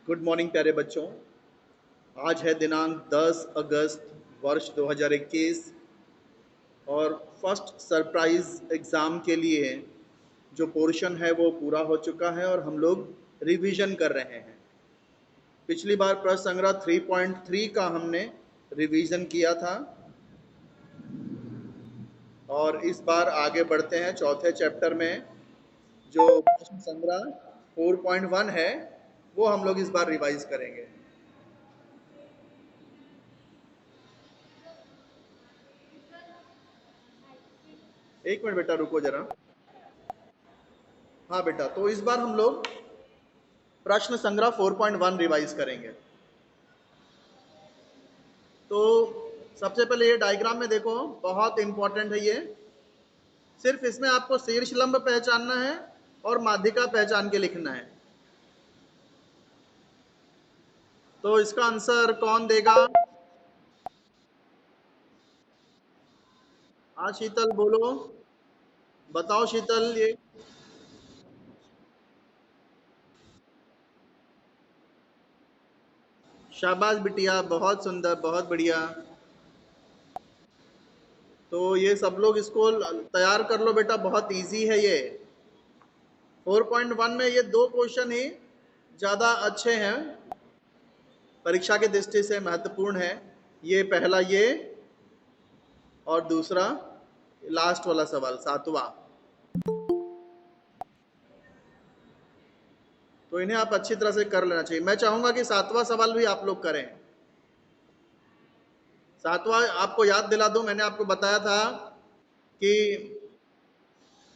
Good morning प्यारे बच्चों। आज है दिनांक 10 अगस्त वर्ष 2021 और फर्स्ट सरप्राइज एग्ज़ाम के लिए जो पोर्शन है वो पूरा हो चुका है और हम लोग रिवीजन कर रहे हैं। पिछली बार प्रश्न संग्रह 3.3 का हमने रिवीजन किया था और इस बार आगे बढ़ते हैं चौथे चैप्टर में। जो प्रश्न संग्रह 4.1 है वो हम लोग इस बार रिवाइज करेंगे। एक मिनट बेटा रुको जरा। हाँ बेटा, तो इस बार हम लोग प्रश्न संग्रह 4.1 रिवाइज करेंगे। तो सबसे पहले ये डायग्राम में देखो, बहुत इंपॉर्टेंट है ये। सिर्फ इसमें आपको शीर्ष लंब पहचानना है और माध्यिका पहचान के लिखना है। तो इसका आंसर कौन देगा? हाँ शीतल बोलो, बताओ शीतल। ये शाबाश बिटिया, बहुत सुंदर, बहुत बढ़िया। तो ये सब लोग इसको तैयार कर लो बेटा, बहुत इजी है ये। 4.1 में ये दो क्वेश्चन ही ज़्यादा अच्छे हैं, परीक्षा की दृष्टि से महत्वपूर्ण है। ये पहला ये और दूसरा लास्ट वाला सवाल 7वां। तो इन्हें आप अच्छी तरह से कर लेना चाहिए। मैं चाहूंगा कि 7वां सवाल भी आप लोग करें। 7वां आपको याद दिला दूं, मैंने आपको बताया था कि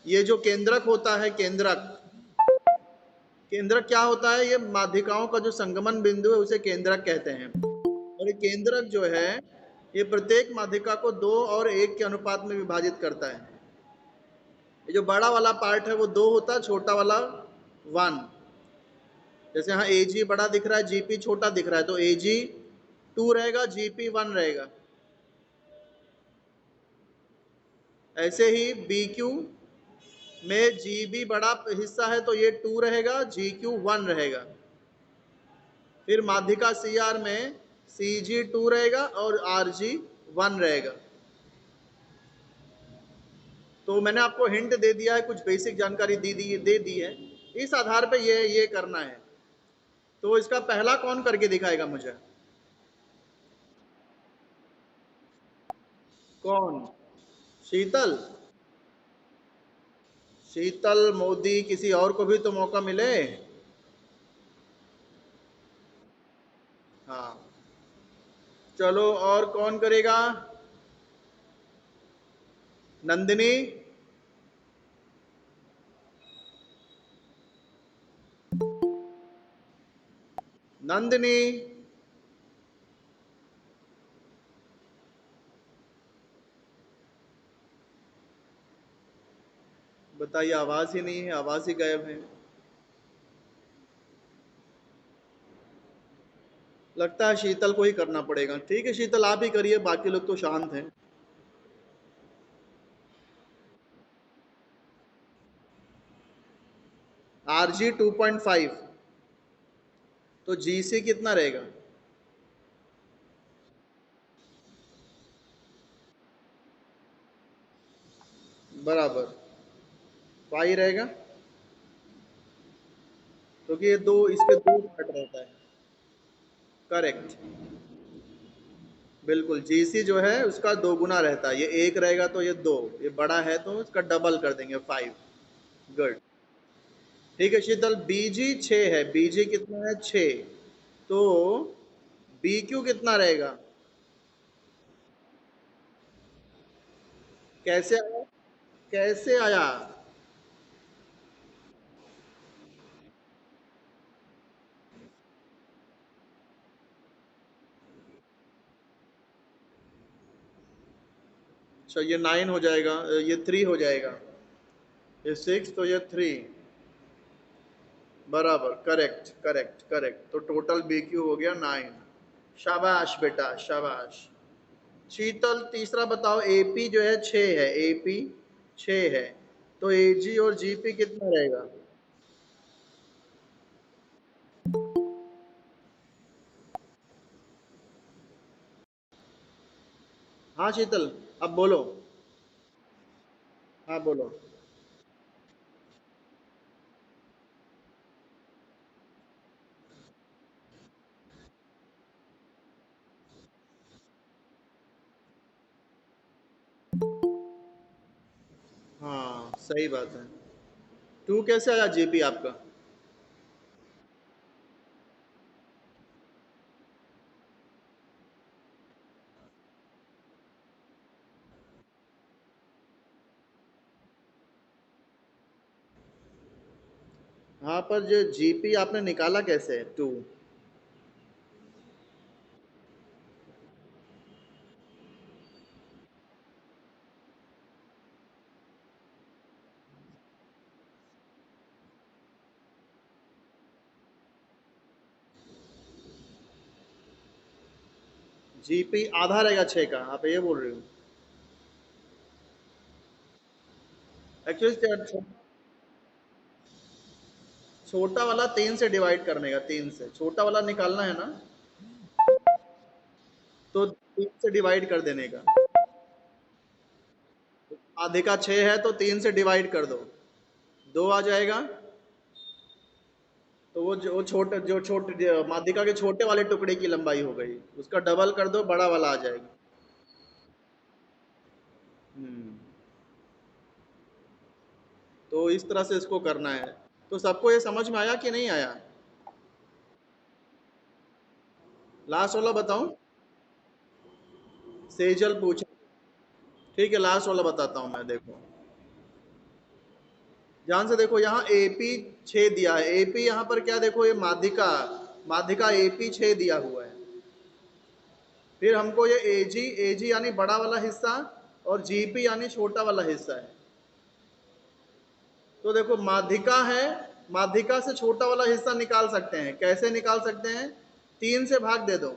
ये जो केंद्रक होता है, केंद्रक केंद्रक क्या होता है? ये माध्यिकाओं का जो संगमन बिंदु है उसे केंद्रक कहते हैं। और ये केंद्रक जो है ये प्रत्येक माध्यिका को 2 और 1 के अनुपात में विभाजित करता है। ये जो बड़ा वाला पार्ट है वो 2 होता है, छोटा वाला 1। जैसे यहाँ ए जी बड़ा दिख रहा है, जीपी छोटा दिख रहा है, तो ए जी 2 रहेगा, जीपी 1 रहेगा। ऐसे ही बी क्यू में जी बी बड़ा हिस्सा है तो ये 2 रहेगा, जी क्यू 1 रहेगा। फिर माध्यिका सी आर में सी जी 2 रहेगा और आर जी 1 रहेगा। तो मैंने आपको हिंट दे दिया है, कुछ बेसिक जानकारी दे दी है। इस आधार पे ये करना है। तो इसका पहला कौन करके दिखाएगा मुझे? कौन? शीतल? शीतल, मोदी, किसी और को भी तो मौका मिले। हाँ, चलो और कौन करेगा? नंदिनी? नंदिनी? बताइए, आवाज ही नहीं है, आवाज ही गायब है। लगता है शीतल को ही करना पड़ेगा। ठीक है शीतल, आप ही करिए, बाकी लोग तो शांत हैं। आर जी 2.5, तो जी सी कितना रहेगा? बराबर पाई रहेगा, क्योंकि ये दो, इसके दो पार्ट रहता है। करेक्ट, बिल्कुल। जीसी जो है उसका दो गुना रहता है। ये एक रहेगा तो ये दो, ये बड़ा है तो इसका डबल कर देंगे 5। गुड। ठीक है शीतल, बीजी 6 है, बीजी कितना है? 6। तो बी क्यू कितना रहेगा? कैसे आया? कैसे आया? अच्छा, ये 9 हो जाएगा, ये 3 हो जाएगा, ये 6 तो ये 3। बराबर, करेक्ट करेक्ट करेक्ट। तो टोटल बी क्यू हो गया 9। शाबाश बेटा, शाबाश। शीतल तीसरा बताओ। एपी जो है 6 है, एपी 6 है, तो एजी और जीपी कितना रहेगा? हाँ शीतल, अब बोलो। हाँ बोलो। हाँ सही बात है। टू कैसे आया जीपी आपका? हाँ पर जो जीपी आपने निकाला कैसे टू? जीपी आधा रहेगा छः का, आप ये बोल रहे हो? एक्चुअली छोटा वाला तीन से डिवाइड करने का, तीन से छोटा वाला निकालना है ना, तो तीन से डिवाइड कर देने का। आधे का छः है तो तीन से डिवाइड कर दो, दो आ जाएगा। तो वो छोटे जो छोटे माध्यिका के छोटे वाले टुकड़े की लंबाई हो गई, उसका डबल कर दो, बड़ा वाला आ जाएगा। हम्म। तो इस तरह से इसको करना है। तो सबको ये समझ में आया कि नहीं आया? लास्ट वाला बताऊं? सेजल पूछ। ठीक है, लास्ट वाला बताता हूं मैं, देखो ध्यान से देखो। यहाँ एपी 6 दिया है। एपी यहाँ पर क्या, देखो ये माध्यिका, माध्यिका एपी 6 दिया हुआ है। फिर हमको ये एजी, एजी यानी बड़ा वाला हिस्सा, और जीपी यानी छोटा वाला हिस्सा है। तो देखो माध्यिका है, माध्यिका से छोटा वाला हिस्सा निकाल सकते हैं। कैसे निकाल सकते हैं? तीन से भाग दे दो,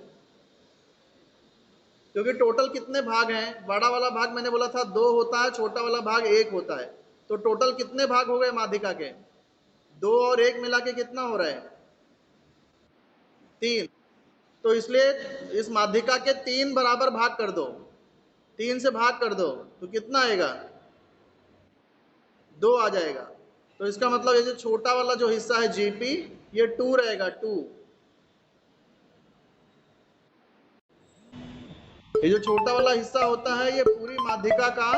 क्योंकि टोटल कितने भाग हैं? बड़ा वाला भाग मैंने बोला था दो होता है, छोटा वाला भाग एक होता है। तो टोटल कितने भाग हो गए माध्यिका के? दो और एक मिला के कितना हो रहा है? तीन। तो इसलिए इस माध्यिका के तीन बराबर भाग कर दो, तीन से भाग कर दो, तो कितना आएगा? दो आ जाएगा। तो इसका मतलब ये जो छोटा वाला जो हिस्सा है जीपी, ये टू रहेगा, टू। ये जो छोटा वाला हिस्सा होता है ये पूरी माध्यिका का,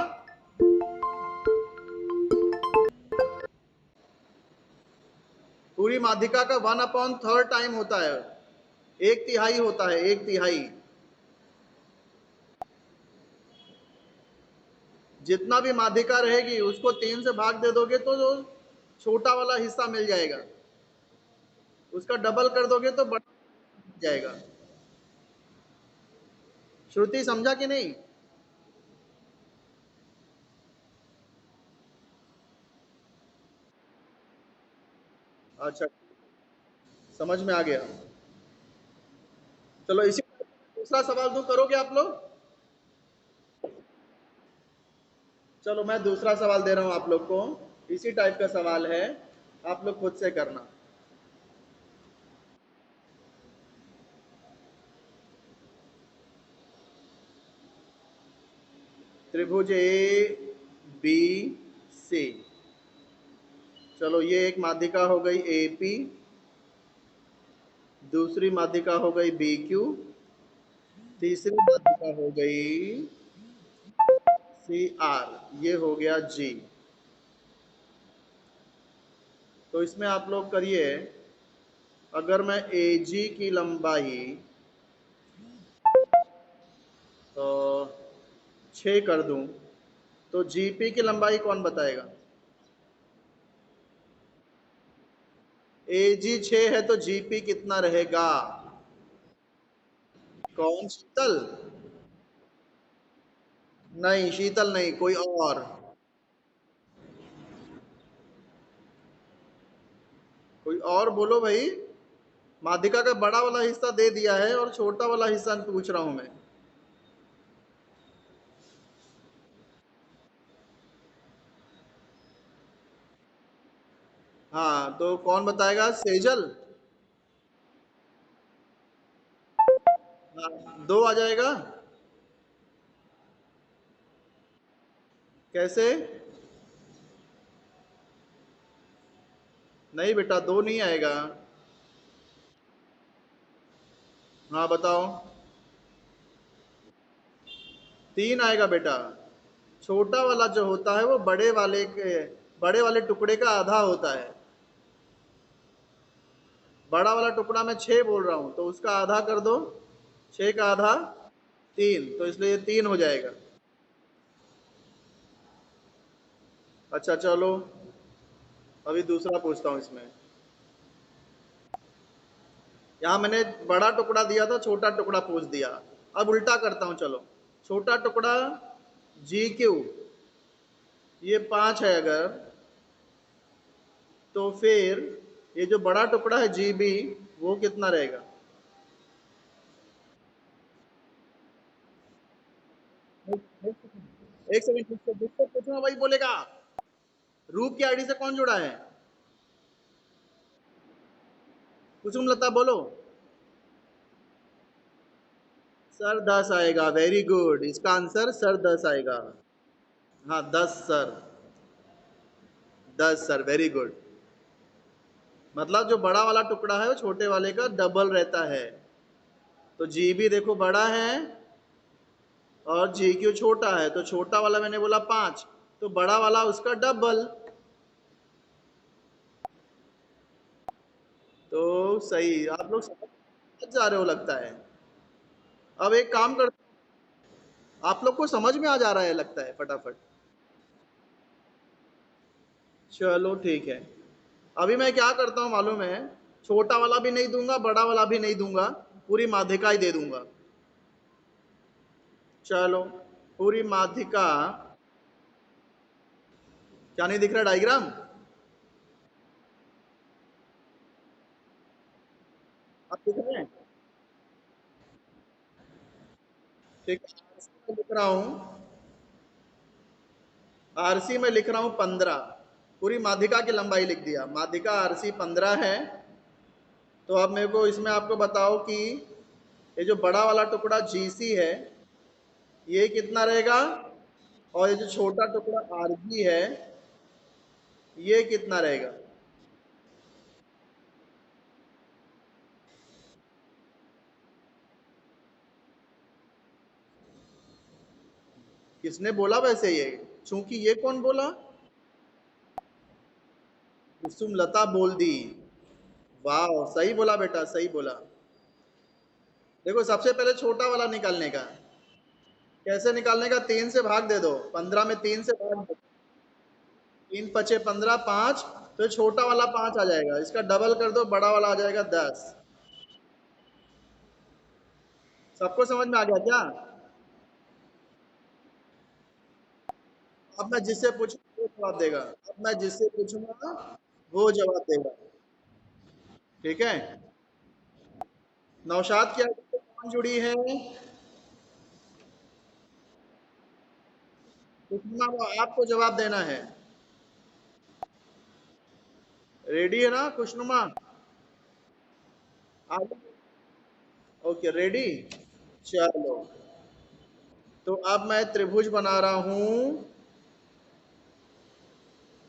पूरी माध्यिका का 1/3 टाइम होता है, एक तिहाई होता है, एक तिहाई। जितना भी माध्यिका रहेगी उसको तीन से भाग दे दोगे तो जो छोटा वाला हिस्सा मिल जाएगा, उसका डबल कर दोगे तो बड़ा मिल जाएगा। श्रुति समझा कि नहीं? अच्छा, समझ में आ गया। चलो इसी दूसरा सवाल दूं, करोगे आप लोग? चलो मैं दूसरा सवाल दे रहा हूं आप लोग को, इसी टाइप का सवाल है, आप लोग खुद से करना। त्रिभुज ए बी सी। चलो ये एक माध्यिका हो गई ए पी, दूसरी माध्यिका हो गई बी क्यू, तीसरी माध्यिका हो गई सी आर, ये हो गया जी। तो इसमें आप लोग करिए, अगर मैं ए जी की लंबाई तो 6 कर दूं, तो जीपी की लंबाई कौन बताएगा? ए जी 6 है तो जीपी कितना रहेगा? कौन, शीतल? नहीं शीतल नहीं, कोई और। कोई और बोलो भाई। माध्यिका का बड़ा वाला हिस्सा दे दिया है और छोटा वाला हिस्सा पूछ रहा हूं मैं। हाँ तो कौन बताएगा, सेजल? हाँ, दो आ जाएगा। कैसे? नहीं बेटा, 2 नहीं आएगा। हाँ बताओ। 3 आएगा बेटा। छोटा वाला जो होता है वो बड़े वाले टुकड़े का आधा होता है। बड़ा वाला टुकड़ा मैं 6 बोल रहा हूं, तो उसका आधा कर दो। 6 का आधा 3, तो इसलिए 3 हो जाएगा। अच्छा चलो, अभी दूसरा पूछता हूँ इसमें। यहाँ मैंने बड़ा टुकड़ा दिया था, छोटा टुकड़ा पूछ दिया। अब उल्टा करता हूँ, चलो। छोटा टुकड़ा GQ, ये 5 है अगर, तो फिर ये जो बड़ा टुकड़ा है GB, वो कितना रहेगा? एक सेकंड, जिससे पूछूंगा वही बोलेगा। रूप की आईडी से कौन जुड़ा है? कुसुम लता बोलो। सर 10 आएगा, वेरी गुड। इसका आंसर सर 10 आएगा। हाँ 10 सर, 10 सर, वेरी गुड। मतलब जो बड़ा वाला टुकड़ा है वो छोटे वाले का डबल रहता है। तो GB देखो बड़ा है और GQ छोटा है, तो छोटा वाला मैंने बोला 5, तो बड़ा वाला उसका डबल। तो सही, आप लोग समझ जा रहे हो लगता है। अब एक काम कर, आप लोग को समझ में आ जा रहा है लगता है फटाफट। चलो ठीक है। अभी मैं क्या करता हूँ मालूम है? छोटा वाला भी नहीं दूंगा, बड़ा वाला भी नहीं दूंगा, पूरी माध्यिका ही दे दूंगा। चलो, पूरी माध्यिका। क्या नहीं दिख रहा डायग्राम? आप दिख रहे हैं? ठीक है, आरसी में लिख रहा हूँ। आरसी में लिख रहा हूँ 15। पूरी माध्यिका की लंबाई लिख दिया। माध्यिका आरसी 15 है। तो अब मेरे को इसमें आपको बताओ कि ये जो बड़ा वाला टुकड़ा GC है, ये कितना रहेगा? और ये जो छोटा टुकड़ा RG है, ये कितना रहेगा? किसने बोला वैसे ये? चूंकि ये कौन बोला? कुसुम लता बोल दी। वाह, सही बोला बेटा, सही बोला। देखो, सबसे पहले छोटा वाला निकालने का। कैसे निकालने का? 3 से भाग दे दो। 15 में 3 से भाग दो। 3 पचे 15, 5। तो छोटा वाला 5 आ जाएगा, इसका डबल कर दो, बड़ा वाला आ जाएगा 10। सबको समझ में आ गया क्या? अब मैं जिससे पूछूंगा वो जवाब देगा। अब मैं जिससे पूछूंगा वो जवाब देगा। ठीक है। नौशाद की आईडी से कौन जुड़ी है? पूछना, वो आपको जवाब देना है। रेडी है ना खुशनुमा? आप? Okay, ready. चलो, तो अब मैं त्रिभुज बना रहा हूं,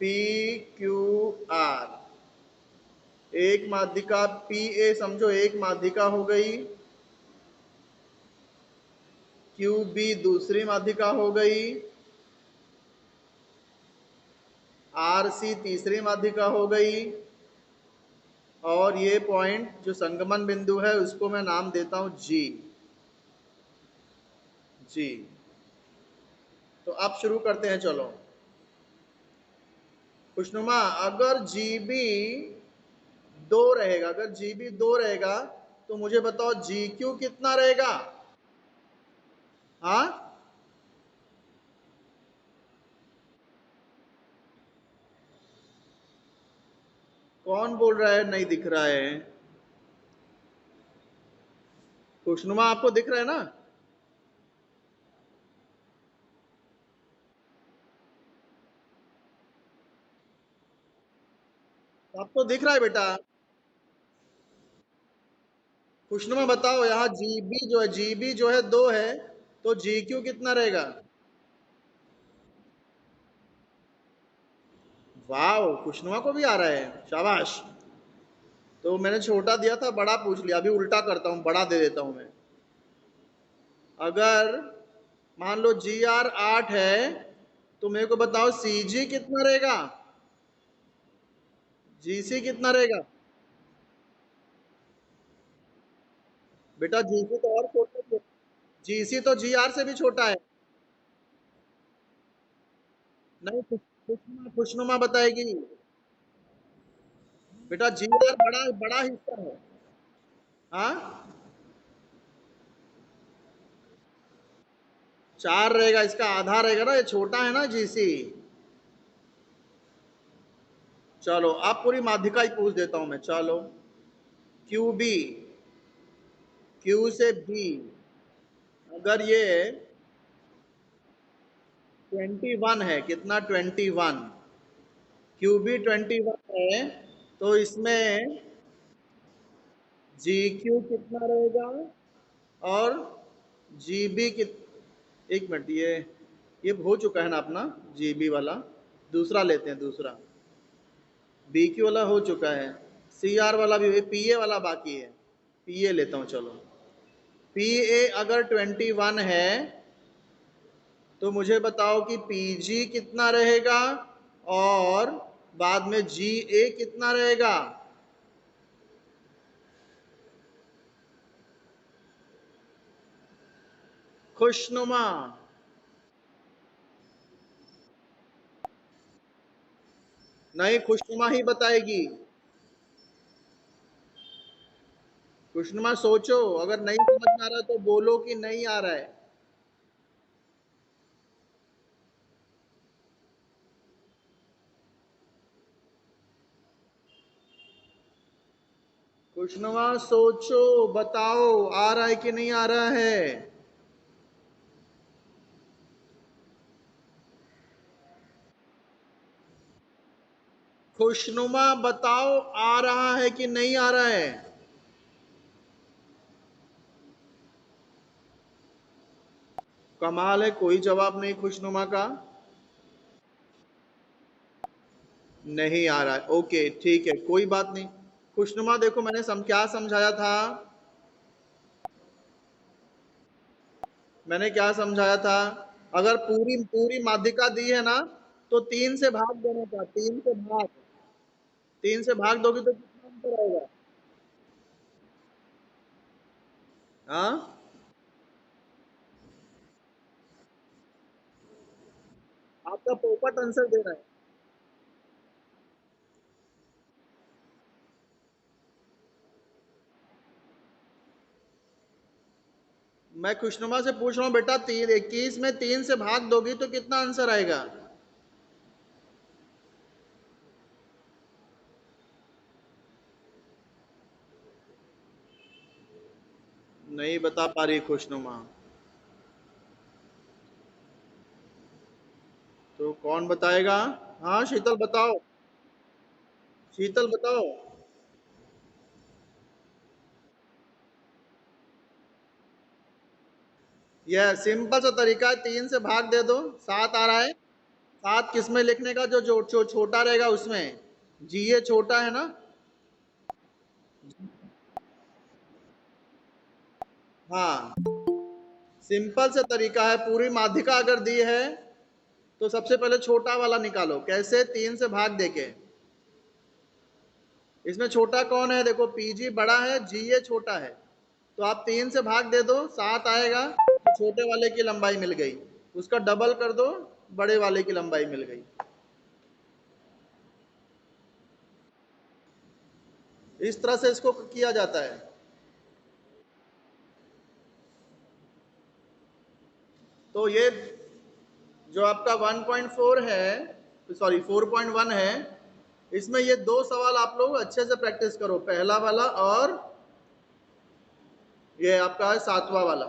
PQR। एक माध्यिका PA समझो, एक माध्यिका हो गई। QB दूसरी माध्यिका हो गई। RC तीसरी माध्यिका हो गई। और ये पॉइंट जो संगमन बिंदु है उसको मैं नाम देता हूं G। G। तो अब शुरू करते हैं, चलो। खुशनुमा, अगर GB 2 रहेगा, अगर GB 2 रहेगा, तो मुझे बताओ GQ कितना रहेगा? हाँ? कौन बोल रहा है नहीं दिख रहा है? खुशनुमा, आपको दिख रहा है ना? आपको दिख रहा है बेटा? खुशनुमा बताओ, यहाँ GB जो है 2 है, तो GQ कितना रहेगा? वाह, खुशनुमा को भी आ रहा है, शाबाश। तो मैंने छोटा दिया था, बड़ा पूछ लिया। अभी उल्टा करता हूँ, बड़ा दे देता हूं मैं। अगर मान लो जी आर 8 है तो मेरे को बताओ सी जी कितना रहेगा, जी सी कितना रहेगा। बेटा जी सी तो और छोटा है, जी सी तो जी आर से भी छोटा है। नहीं, खुशनुमा खुशनुमा बताएगी। बेटा जी आर बड़ा बड़ा हिस्सा है। हाँ, 4 रहेगा, इसका आधा रहेगा ना, ये छोटा है ना जी सी। चलो आप पूरी माध्यिका ही पूछ देता हूं मैं। चलो क्यू बी, क्यू से बी, अगर ये 21 है, कितना 21, क्यू बी 21 है, तो इसमें जी क्यू कितना रहेगा और जी बी कित एक मिनट, ये हो चुका है ना अपना जी बी वाला। दूसरा लेते हैं, दूसरा बी क्यू वाला हो चुका है, सी आर वाला भी, पी ए वाला बाकी है। पी ए लेता हूँ चलो। पी ए अगर 21 है तो मुझे बताओ कि पी जी कितना रहेगा और बाद में जी ए कितना रहेगा। खुशनुमा। नहीं, खुशनुमा ही बताएगी। खुशनुमा सोचो, अगर नहीं समझ में आ रहा तो बोलो कि नहीं आ रहा है। खुशनुमा सोचो, बताओ आ रहा है कि नहीं आ रहा है। खुशनुमा बताओ, आ रहा है कि नहीं आ रहा है। कमाल है, कोई जवाब नहीं खुशनुमा का। नहीं आ रहा है, ओके ठीक है, कोई बात नहीं। खुशनुमा देखो, मैंने क्या समझाया था, मैंने क्या समझाया था। अगर पूरी पूरी माध्यिका दी है ना तो 3 से भाग देने का, 3 से भाग, 3 से भाग दोगे तो कितना अंतर आएगा। हाँ, आपका पोपट आंसर दे रहा है। मैं खुशनुमा से पूछ रहा हूँ बेटा, 21 में 3 से भाग दोगी तो कितना आंसर आएगा। नहीं बता पा रही खुशनुमा, तो कौन बताएगा। हाँ शीतल बताओ, शीतल बताओ। यह सिंपल सा तरीका है, 3 से भाग दे दो, 7 आ रहा है। 7 किस में लिखने का, जो छोटा रहेगा उसमें। जी ये छोटा है ना। हाँ, सिंपल से तरीका है। पूरी माध्यिका अगर दी है तो सबसे पहले छोटा वाला निकालो। कैसे, 3 से भाग देके। इसमें छोटा कौन है, देखो पीजी बड़ा है, जी ये छोटा है, तो आप 3 से भाग दे दो, 7 आएगा, तो छोटे वाले की लंबाई मिल गई। उसका डबल कर दो, बड़े वाले की लंबाई मिल गई। इस तरह से इसको किया जाता है। तो ये जो आपका 1.4 है, सॉरी 4.1 है, इसमें ये 2 सवाल आप लोग अच्छे से प्रैक्टिस करो, पहला वाला और ये आपका है 7वां वाला।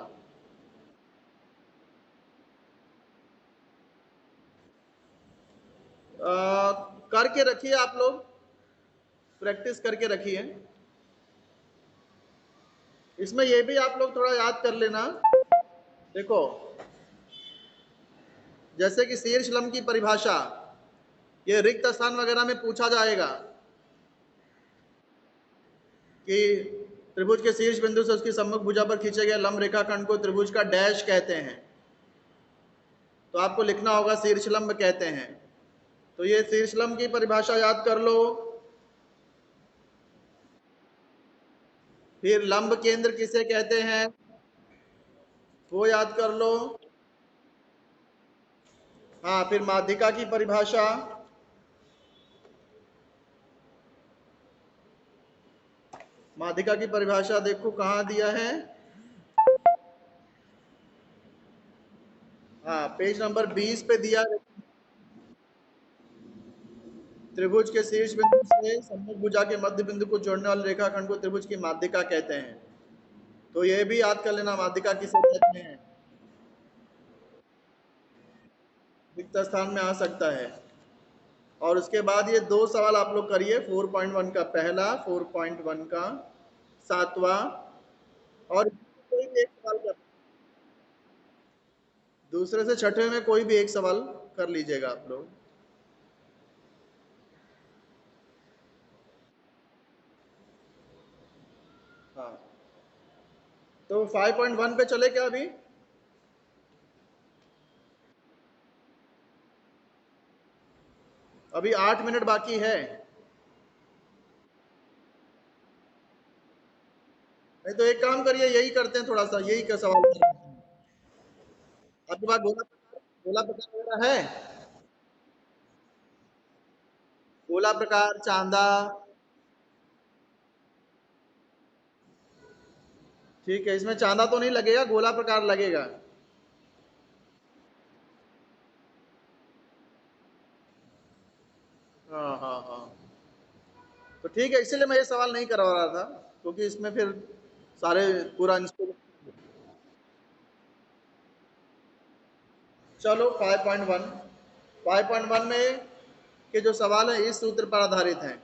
करके रखिए आप लोग, प्रैक्टिस करके रखिए। इसमें ये भी आप लोग थोड़ा याद कर लेना। देखो, जैसे कि शीर्ष लंब की परिभाषा, ये रिक्त स्थान वगैरह में पूछा जाएगा कि त्रिभुज के शीर्ष बिंदु से उसकी सम्मुख भुजा पर खींचे गए लंब रेखाखंड को त्रिभुज का डैश कहते हैं। तो आपको लिखना होगा शीर्ष लंब कहते हैं। तो ये शीर्ष लंब की परिभाषा याद कर लो। फिर लंब केंद्र किसे कहते हैं वो याद कर लो। हाँ, फिर माध्यिका की परिभाषा। माध्यिका की परिभाषा देखो कहाँ दिया है। हाँ, पेज नंबर 20 पे दिया है। त्रिभुज के शीर्ष बिंदु से सम्मुख भुजा के मध्य बिंदु को जोड़ने वाले रेखाखंड को त्रिभुज की माध्यिका कहते हैं। तो ये भी याद कर लेना माध्यिका किसे कहते हैं। रिक्त स्थान में आ सकता है। और उसके बाद ये दो सवाल आप लोग करिए, 4.1 का पहला, 4.1 का सातवां, और कोई भी एक सवाल कर, दूसरे से छठे में कोई भी एक सवाल कर लीजिएगा आप लोग। हाँ, तो 5.1 पे चले क्या अभी? अभी 8 मिनट बाकी है। नहीं तो एक काम करिए, यही करते हैं, थोड़ा सा यही का सवाल करते हैं। आपके पास गोला प्रकार वगैरह है? गोला प्रकार, चांदा। ठीक है, इसमें चांदा तो नहीं लगेगा, गोला प्रकार लगेगा। हाँ हाँ हाँ, तो ठीक है, इसीलिए मैं ये सवाल नहीं करवा रहा था, क्योंकि इसमें फिर सारे पूरा चलो 5.1, 5.1 में के जो सवाल है इस सूत्र पर आधारित हैं।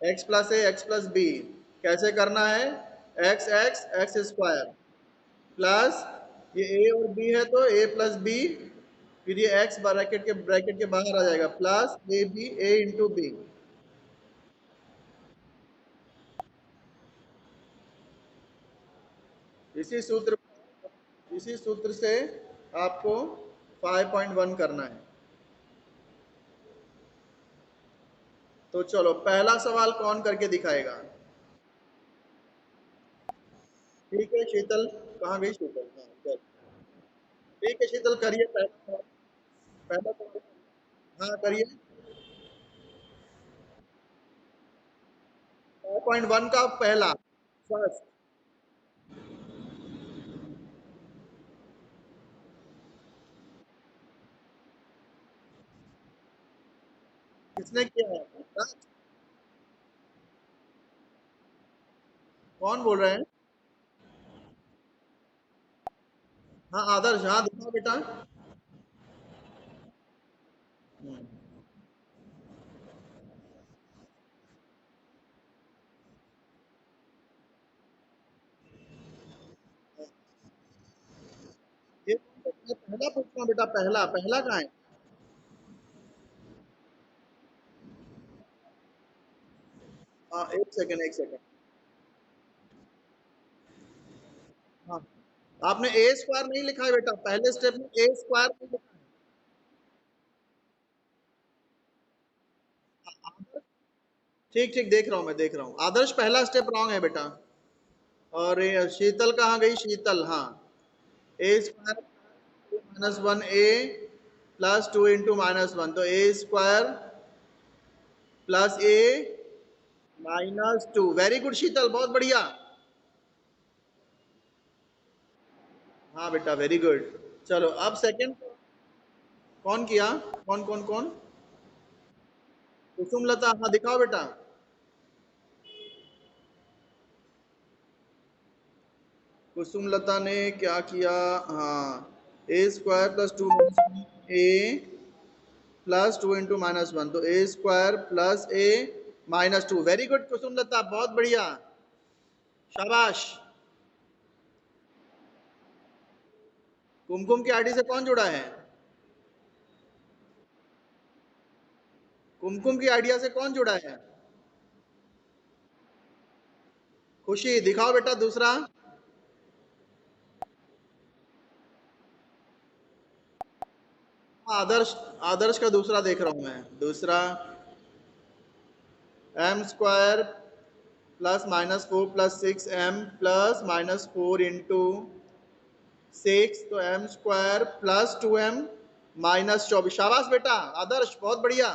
x प्लस ए एक्स प्लस बी कैसे करना है? X x x square plus ये ए और बी है तो ए प्लस बी, फिर ये एक्स ब्रैकेट के बाहर आ जाएगा plus A B, A into B. इसी सूत्र इसी सूत्र से आपको 5.1 करना है। तो चलो पहला सवाल कौन करके दिखाएगा? ठीक है शीतल, कहाँ गई शीतल? हाँ चल, ठीक है शीतल, करिए पहला सवाल। पहला सवाल, हाँ करिए। 5.1 का पहला, फर्स्ट। किसने किया है? हाँ, कौन बोल रहे हैं? हाँ आदर्श, हाँ दिखाओ बेटा। हम्म, ये मैं पहला पूछ रहा हूँ बेटा, पहला पहला कहाँ है? हाँ एक सेकंड, एक सेकंड। हाँ, आपने ए स्क्वायर नहीं लिखा है बेटा, पहले स्टेप में ए स्क्वायर नहीं लिखा है। आदर्श, ठीक ठीक देख रहा हूँ, मैं देख रहा हूँ। आदर्श पहला स्टेप रॉन्ग है बेटा। और ये शीतल कहाँ गई? शीतल, हाँ। A square minus one a plus two into minus one, तो a square plus a minus two. Very good Sheetal, बहुत बढ़िया। हाँ बेटा वेरी गुड। चलो अब सेकंड, कौन किया? कौन कौन कौन? कुसुम लता, हाँ दिखाओ बेटा। कुसुम लता ने क्या किया? हाँ, a square plus two a plus two into minus one, तो a square plus a minus two. Very good Kusum Lata, बहुत बढ़िया, शाबाश। कुमकुम की आईडी से कौन जुड़ा है? कुमकुम की आइडिया से कौन जुड़ा है? खुशी, दिखाओ बेटा दूसरा। आदर्श, आदर्श का दूसरा देख रहा हूं मैं। दूसरा, M square plus minus 4 plus 6m plus minus 4 into 6, तो M square plus 2m minus 24। शाबाश बेटा आदर्श, बहुत बढ़िया,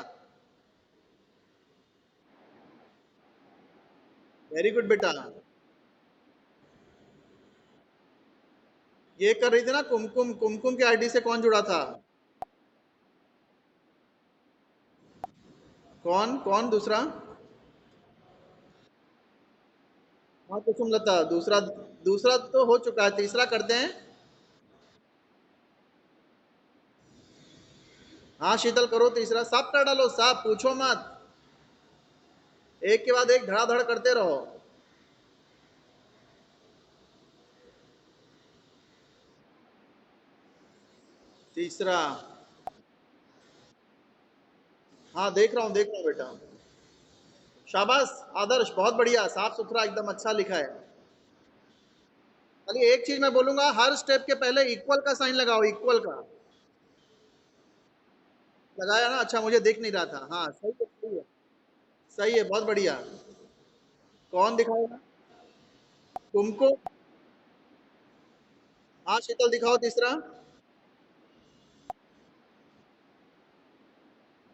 वेरी गुड बेटा। ये कर रही थी ना कुमकुम, कुमकुम के आईडी से कौन जुड़ा था? कौन कौन दूसरा? हाँ कुसुम लता, दूसरा, दूसरा तो हो चुका है, तीसरा करते हैं। हाँ शीतल करो तीसरा, सब कर डालो, सब पूछो मत, एक के बाद एक धड़ाधड़ करते रहो। तीसरा, हाँ देख रहा हूँ बेटा। शाबाश आदर्श, बहुत बढ़िया, साफ सुथरा एकदम अच्छा लिखा है। चलिए एक चीज मैं बोलूंगा, हर स्टेप के पहले इक्वल का साइन लगाओ, इक्वल का। लगाया ना? अच्छा मुझे दिख नहीं रहा था। हाँ सही है, सही है, सही है, बहुत बढ़िया। कौन दिखाएगा? तुमको? हाँ शीतल दिखाओ तीसरा।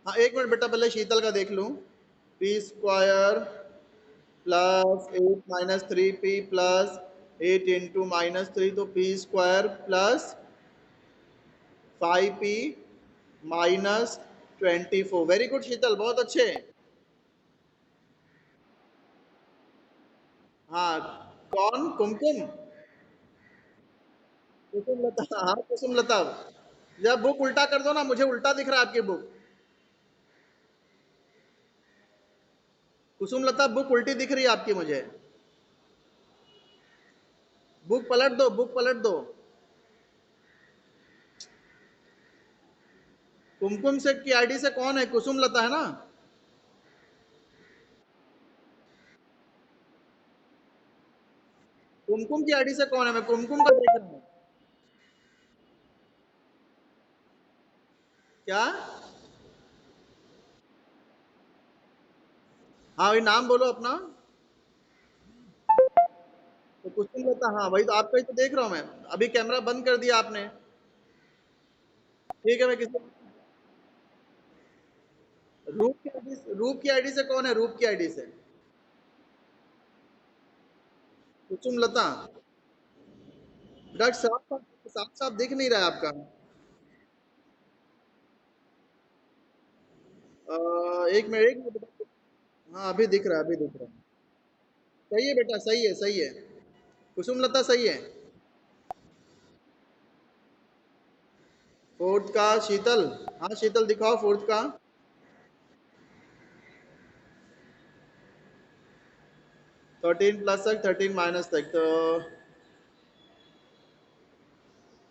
हाँ एक मिनट बेटा, पहले शीतल का देख लूं। P square plus 8 - 3p plus 8 × -3, तो p square plus 5p minus 24। Very good Sheetal, बहुत अच्छे। हाँ कौन? कुमकुम? कुसुम लता, हाँ कुसुम लता। जब बुक उल्टा कर दो ना, मुझे उल्टा दिख रहा है आपकी बुक। कुसुम लता बुक उल्टी दिख रही है आपकी मुझे। बुक पलट दो, बुक पलट दो। कुमकुम से की आईडी से कौन है? कुसुम लता है ना? कुमकुम की आईडी से कौन है? मैं कुमकुम का देख रहा हूँ। क्या? हाँ वही नाम बोलो अपना। तो कुसुम लता, हाँ वही तो आपका ही तो देख रहा हूँ मैं। अभी कैमरा बंद कर दिया आपने। ठीक है, मैं किसी, रूप की आईडी, रूप की आईडी से कौन है? रूप की आईडी से कुसुम लता। डॉक्टर साहब, साफ साफ दिख नहीं रहा है आपका। एक मिनट, एक मिनट। हाँ अभी दिख रहा है, अभी दिख रहा है। सही है बेटा, सही है, सही है। कुसुम लता सही है। फोर्थ का शीतल। हाँ शीतल दिखाओ फोर्थ का। 13 प्लस तक, 13 माइनस तक, तो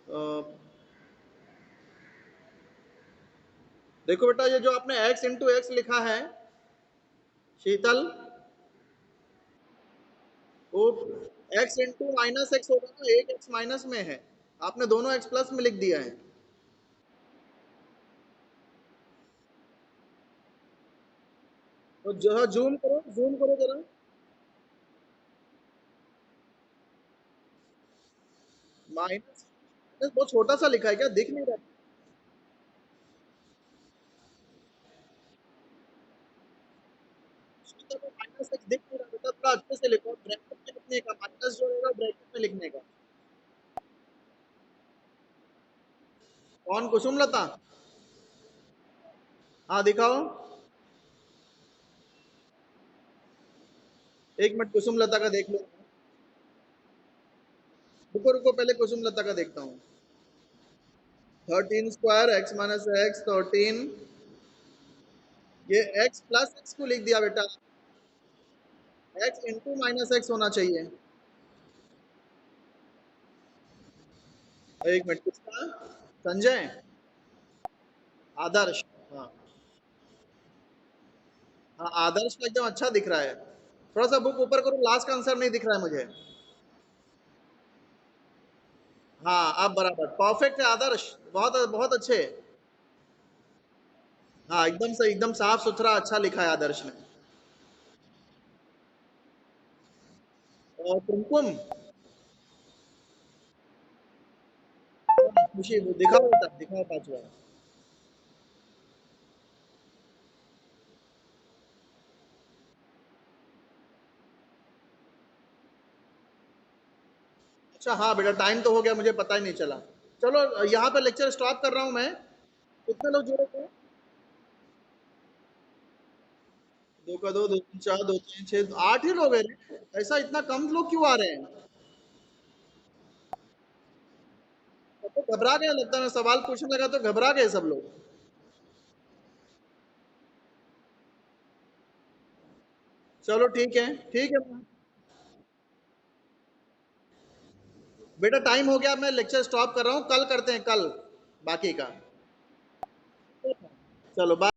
अ, देखो बेटा, ये जो आपने x × x लिखा है शीतल, वो x × -x होगा ना, एक x माइनस में है, आपने दोनों x प्लस में लिख दिया है। तो जो जूम करो, जूम करो जरा। माइनस, बहुत छोटा सा लिखा है, क्या दिख नहीं रहा? शीतल में -x दिख नहीं रहा बेटा, थोड़ा अच्छे से लिखो, ब्रैकेट में लिखने का, माइनस जो रहेगा ब्रैकेट में लिखने का। कौन? कुसुम लता? हाँ दिखाओ। एक मिनट कुसुम लता का देख लो। रुको रुको, पहले कुसुम लता का देखता हूँ। 13 स्क्वायर x - x 13, ये x प्लस एक्स को लिख दिया बेटा, x × -x होना चाहिए। एक मिनट, किसका? संजय? आदर्श? हाँ हाँ, आदर्श का एकदम अच्छा दिख रहा है। थोड़ा सा बुक ऊपर करो, लास्ट का आंसर नहीं दिख रहा है मुझे। हाँ, अब बराबर परफेक्ट है आदर्श। बहुत बहुत अच्छे। हाँ, एकदम से एकदम साफ सुथरा अच्छा लिखा है आदर्श ने। और कुमकुम, खुशी, वो दिखाओ बेटा, दिखाओ पांचवा। अच्छा हाँ बेटा, टाइम तो हो गया, मुझे पता ही नहीं चला। चलो यहाँ पे लेक्चर स्टॉप कर रहा हूँ मैं। कितने लोग जुड़े थे? दो का दो, दो तीन चार, दो तीन छह, 8 ही लोग हैं रे। ऐसा इतना कम लोग क्यों आ रहे हैं? सब तो घबरा गए लगता है, मैं सवाल पूछने लगा तो घबरा गए सब लोग। चलो ठीक है, ठीक है। बेटा टाइम हो गया, मैं लेक्चर स्टॉप कर रहा हूँ, कल करते हैं कल बाकी का। चलो बाय।